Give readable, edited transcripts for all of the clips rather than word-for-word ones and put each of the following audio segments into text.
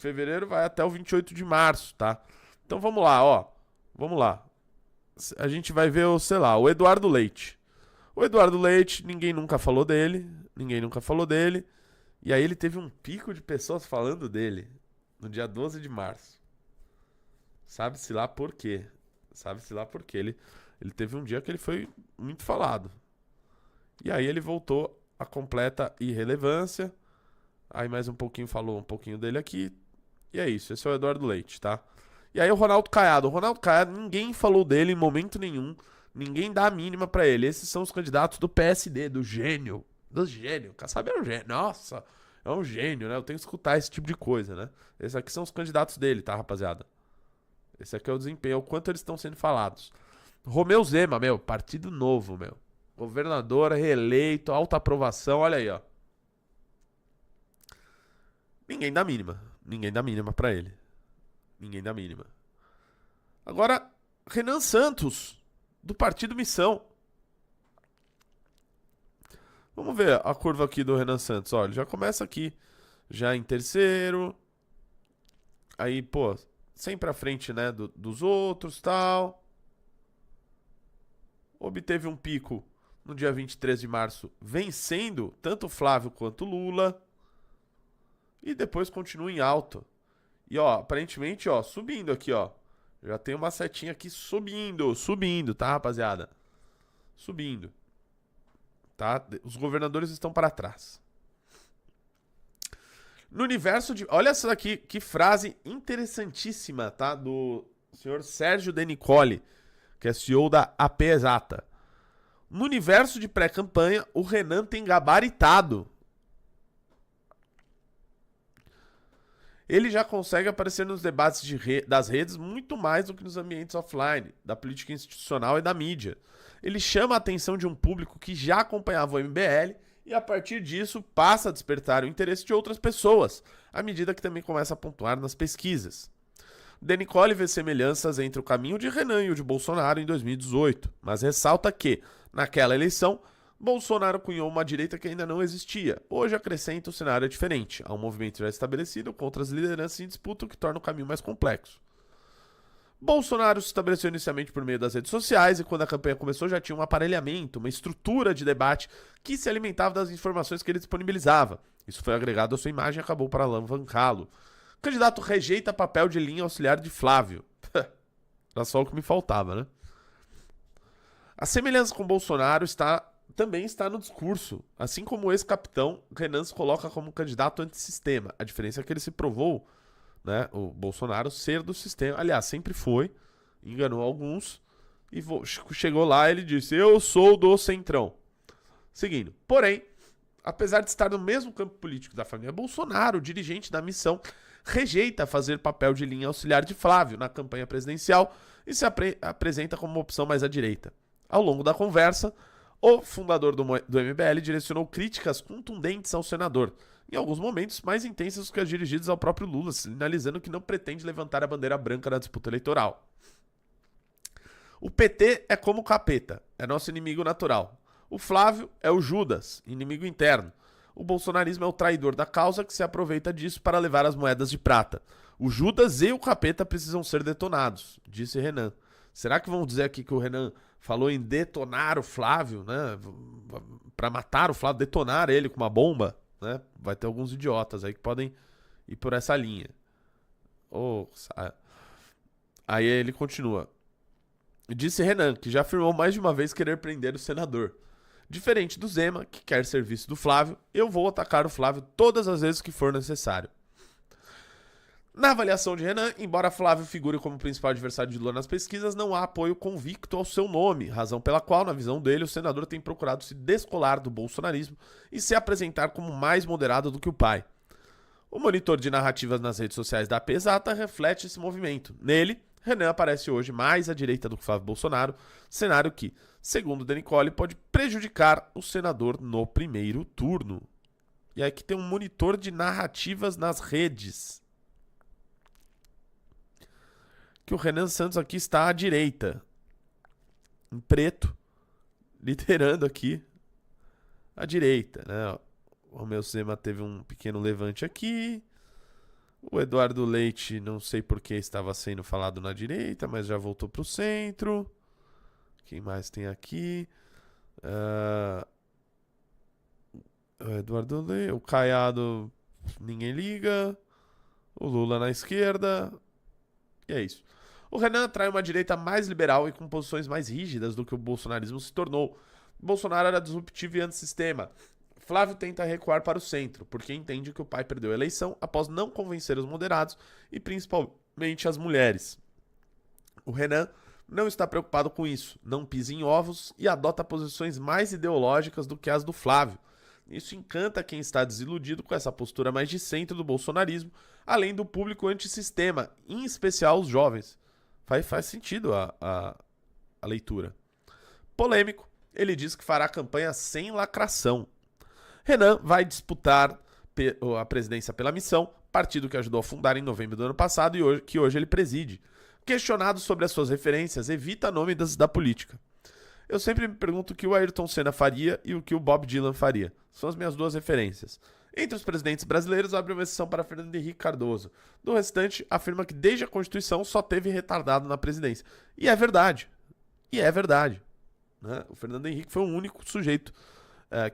fevereiro vai até o 28 de março, tá? Então vamos lá, ó. Vamos lá. A gente vai ver, sei lá, o Eduardo Leite. O Eduardo Leite, ninguém nunca falou dele. Ninguém nunca falou dele. E aí ele teve um pico de pessoas falando dele no dia 12 de março. Sabe-se lá por quê. Sabe-se lá por quê. Ele teve um dia que ele foi muito falado. E aí ele voltou à completa irrelevância. Aí mais um pouquinho falou um pouquinho dele aqui. E é isso, esse é o Eduardo Leite, tá? E aí o Ronaldo Caiado. O Ronaldo Caiado, ninguém falou dele em momento nenhum. Ninguém dá a mínima pra ele. Esses são os candidatos do PSD, do gênio. Do gênio. Kassab é um gênio. Nossa, é um gênio, né? Eu tenho que escutar esse tipo de coisa, né? Esses aqui são os candidatos dele, tá, rapaziada? Esse aqui é o desempenho, é o quanto eles estão sendo falados. Romeu Zema, meu, Partido Novo, meu. Governador reeleito, alta aprovação, olha aí, ó. Ninguém dá mínima. Ninguém dá mínima pra ele. Ninguém dá mínima. Agora, Renan Santos, do Partido Missão. Vamos ver a curva aqui do Renan Santos. Olha, já começa aqui. Já em terceiro. Aí, pô, sempre à frente, né, dos outros, tal. Obteve um pico no dia 23 de março, vencendo tanto Flávio quanto Lula. E depois continua em alta. E, ó, aparentemente, ó, subindo aqui, ó. Já tem uma setinha aqui subindo, tá, rapaziada? Subindo, tá? Os governadores estão para trás. No universo de... Olha essa daqui, que frase interessantíssima, tá? Do senhor Sérgio Denicoli, que é CEO da AP Exata. No universo de pré-campanha, o Renan tem gabaritado. Ele já consegue aparecer nos debates das redes muito mais do que nos ambientes offline, da política institucional e da mídia. Ele chama a atenção de um público que já acompanhava o MBL e, a partir disso, passa a despertar o interesse de outras pessoas, à medida que também começa a pontuar nas pesquisas. Denicoli vê semelhanças entre o caminho de Renan e o de Bolsonaro em 2018, mas ressalta que, naquela eleição, Bolsonaro cunhou uma direita que ainda não existia. Hoje acrescenta o cenário diferente. Há um movimento já estabelecido contra as lideranças em disputa, o que torna o caminho mais complexo. Bolsonaro se estabeleceu inicialmente por meio das redes sociais e quando a campanha começou já tinha um aparelhamento, uma estrutura de debate que se alimentava das informações que ele disponibilizava. Isso foi agregado à sua imagem e acabou para alavancá-lo. O candidato rejeita papel de linha auxiliar de Flávio. Era só o que me faltava, né? A semelhança com Bolsonaro também está no discurso. Assim como o ex-capitão, Renan se coloca como candidato antissistema. A diferença é que ele se provou, né, o Bolsonaro, ser do sistema. Aliás, sempre foi, enganou alguns, e chegou lá e ele disse, eu sou do Centrão. Seguindo. Porém, apesar de estar no mesmo campo político da família Bolsonaro, o dirigente da missão rejeita fazer papel de linha auxiliar de Flávio na campanha presidencial e se apresenta como uma opção mais à direita. Ao longo da conversa, o fundador do MBL direcionou críticas contundentes ao senador, em alguns momentos mais intensas que as dirigidas ao próprio Lula, sinalizando que não pretende levantar a bandeira branca na disputa eleitoral. O PT é como o capeta, é nosso inimigo natural. O Flávio é o Judas, inimigo interno. O bolsonarismo é o traidor da causa que se aproveita disso para levar as moedas de prata. O Judas e o capeta precisam ser detonados, disse Renan. Será que vão dizer aqui que o Renan falou em detonar o Flávio, né? Para matar o Flávio, detonar ele com uma bomba, né? Vai ter alguns idiotas aí que podem ir por essa linha. Aí ele continua. Disse Renan, que já afirmou mais de uma vez querer prender o senador. Diferente do Zema, que quer ser vice do Flávio, eu vou atacar o Flávio todas as vezes que for necessário. Na avaliação de Renan, embora Flávio figure como principal adversário de Lula nas pesquisas, não há apoio convicto ao seu nome, razão pela qual, na visão dele, o senador tem procurado se descolar do bolsonarismo e se apresentar como mais moderado do que o pai. O monitor de narrativas nas redes sociais da AP Exata reflete esse movimento. Nele, Renan aparece hoje mais à direita do que Flávio Bolsonaro, cenário que, segundo Denicoli, pode prejudicar o senador no primeiro turno. E aqui tem um monitor de narrativas nas redes. Que o Renan Santos aqui está à direita, em preto, liderando aqui a direita, né? O Romeu Zema teve um pequeno levante aqui, O Eduardo Leite, não sei por que estava sendo falado na direita, mas já voltou para o centro. Quem mais tem aqui? O Eduardo Leite, o Caiado, ninguém liga. O Lula na esquerda. E é isso. O Renan atrai uma direita mais liberal e com posições mais rígidas do que o bolsonarismo se tornou. Bolsonaro era disruptivo e antissistema. Flávio tenta recuar para o centro, porque entende que o pai perdeu a eleição após não convencer os moderados e principalmente as mulheres. O Renan não está preocupado com isso, não pisa em ovos e adota posições mais ideológicas do que as do Flávio. Isso encanta quem está desiludido com essa postura mais de centro do bolsonarismo, além do público antissistema, em especial os jovens. Faz sentido a leitura. Polêmico, ele diz que fará campanha sem lacração. Renan vai disputar a presidência pela Missão, partido que ajudou a fundar em novembro do ano passado e que hoje ele preside. Questionado sobre as suas referências, evita nomes da política. Eu sempre me pergunto o que o Ayrton Senna faria e o que o Bob Dylan faria. São as minhas duas referências. Entre os presidentes brasileiros, abre uma exceção para Fernando Henrique Cardoso. Do restante, afirma que desde a Constituição só teve retardado na presidência. E é verdade. Né? O Fernando Henrique foi o único sujeito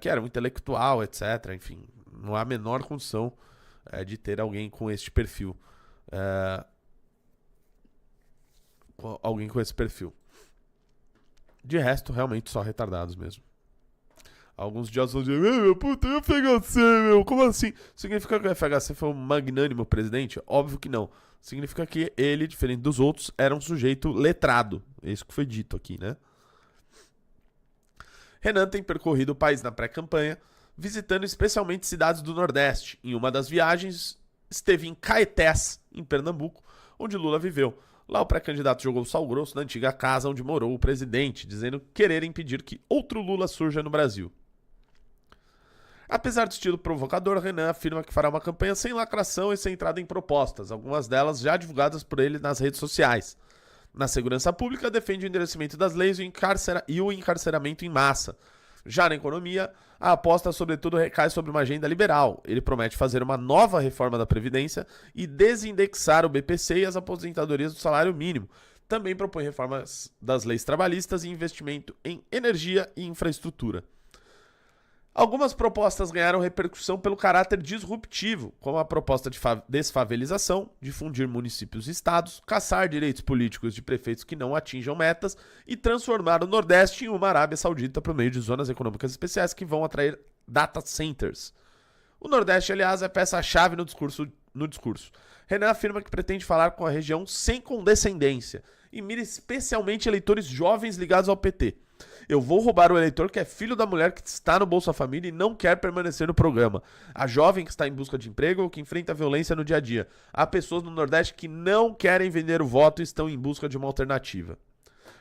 que era um intelectual, etc. Enfim, não há a menor condição de ter alguém com este perfil. Alguém com esse perfil. De resto, realmente só retardados mesmo. Alguns idiotas vão dizer, meu, puta, e o FHC, meu, como assim? Significa que o FHC foi um magnânimo presidente? Óbvio que não. Significa que ele, diferente dos outros, era um sujeito letrado. É isso que foi dito aqui, né? Renan tem percorrido o país na pré-campanha, visitando especialmente cidades do Nordeste. Em uma das viagens, esteve em Caetés, em Pernambuco, onde Lula viveu. Lá o pré-candidato jogou sal grosso na antiga casa onde morou o presidente, dizendo querer impedir que outro Lula surja no Brasil. Apesar do estilo provocador, Renan afirma que fará uma campanha sem lacração e centrada em propostas, algumas delas já divulgadas por ele nas redes sociais. Na segurança pública, defende o endurecimento das leis e o encarceramento em massa. Já na economia, a aposta sobretudo recai sobre uma agenda liberal. Ele promete fazer uma nova reforma da Previdência e desindexar o BPC e as aposentadorias do salário mínimo. Também propõe reformas das leis trabalhistas e investimento em energia e infraestrutura. Algumas propostas ganharam repercussão pelo caráter disruptivo, como a proposta de desfavelização, difundir municípios e estados, caçar direitos políticos de prefeitos que não atinjam metas e transformar o Nordeste em uma Arábia Saudita por meio de zonas econômicas especiais que vão atrair data centers. O Nordeste, aliás, é peça-chave no discurso. Renan afirma que pretende falar com a região sem condescendência e mira especialmente eleitores jovens ligados ao PT. Eu vou roubar o eleitor que é filho da mulher que está no Bolsa Família e não quer permanecer no programa. A jovem que está em busca de emprego ou que enfrenta violência no dia a dia. Há pessoas no Nordeste que não querem vender o voto e estão em busca de uma alternativa.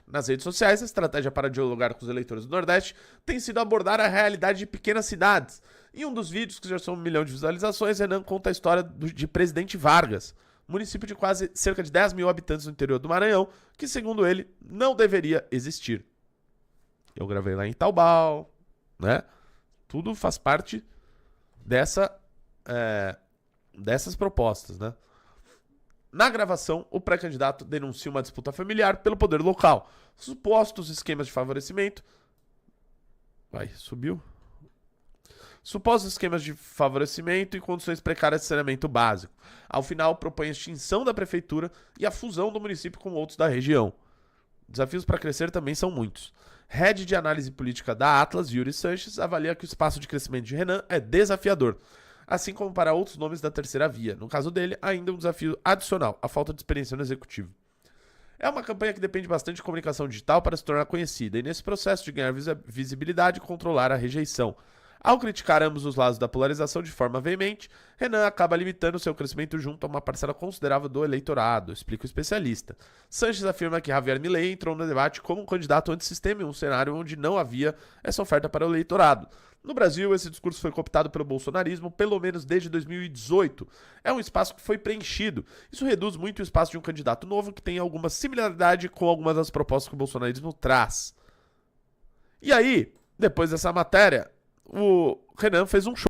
Nas redes sociais, a estratégia para dialogar com os eleitores do Nordeste tem sido abordar a realidade de pequenas cidades. Em um dos vídeos, que já são 1 milhão de visualizações, Renan conta a história de Presidente Vargas, município de quase cerca de 10 mil habitantes no interior do Maranhão, que, segundo ele, não deveria existir. Eu gravei lá em Taubal, né? Tudo faz parte dessas propostas, né? Na gravação, o pré-candidato denuncia uma disputa familiar pelo poder local. Supostos esquemas de favorecimento... Subiu? Supostos esquemas de favorecimento e condições precárias de saneamento básico. Ao final, propõe a extinção da prefeitura e a fusão do município com outros da região. Desafios para crescer também são muitos. Head de análise política da Atlas, Yuri Sanches, avalia que o espaço de crescimento de Renan é desafiador, assim como para outros nomes da terceira via. No caso dele, ainda um desafio adicional, a falta de experiência no executivo. É uma campanha que depende bastante de comunicação digital para se tornar conhecida, e nesse processo de ganhar visibilidade, controlar a rejeição. Ao criticar ambos os lados da polarização de forma veemente, Renan acaba limitando seu crescimento junto a uma parcela considerável do eleitorado, explica o especialista. Sanches afirma que Javier Milei entrou no debate como um candidato antissistema em um cenário onde não havia essa oferta para o eleitorado. No Brasil, esse discurso foi cooptado pelo bolsonarismo pelo menos desde 2018. É um espaço que foi preenchido. Isso reduz muito o espaço de um candidato novo que tem alguma similaridade com algumas das propostas que o bolsonarismo traz. E aí, depois dessa matéria, o Renan fez um show.